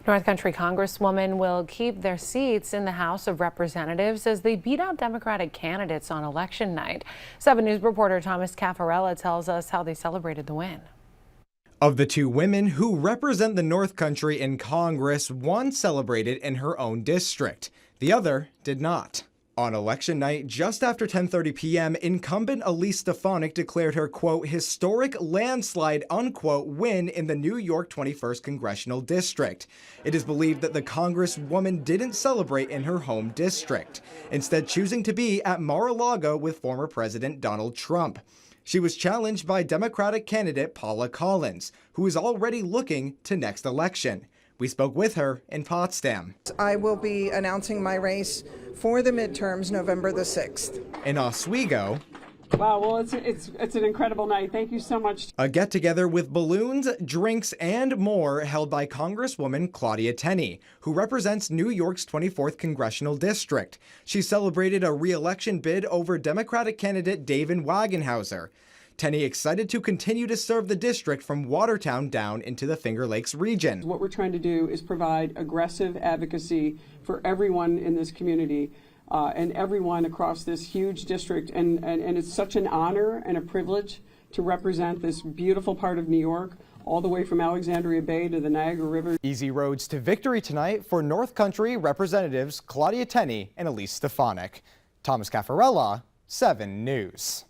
North Country congresswomen will keep their seats in the House of Representatives as they beat out Democratic candidates on election night. 7 News reporter Thomas Caffarella tells us how they celebrated the win. Of the 2 women who represent the North Country in Congress, one celebrated in her own district. The other did not. On election night, just after 10:30 p.m., incumbent Elise Stefanik declared her, quote, historic landslide, unquote, win in the New York 21st Congressional District. It is believed that the congresswoman didn't celebrate in her home district, instead choosing to be at Mar-a-Lago with former President Donald Trump. She was challenged by Democratic candidate Paula Collins, who is already looking to next election. We spoke with her in Potsdam. I will be announcing my race for the midterms November the 6th. In Oswego, wow, well, it's an incredible night. Thank you so much. A get-together with balloons, drinks, and more held by Congresswoman Claudia Tenney, who represents New York's 24th Congressional District. She celebrated a re-election bid over Democratic candidate David Wagenhauser. Tenney excited to continue to serve the district from Watertown down into the Finger Lakes region. What we're trying to do is provide aggressive advocacy for everyone in this community and everyone across this huge district. And it's such an honor and a privilege to represent this beautiful part of New York, all the way from Alexandria Bay to the Niagara River. Easy roads to victory tonight for North Country Representatives Claudia Tenney and Elise Stefanik. Thomas Caffarella, 7 News.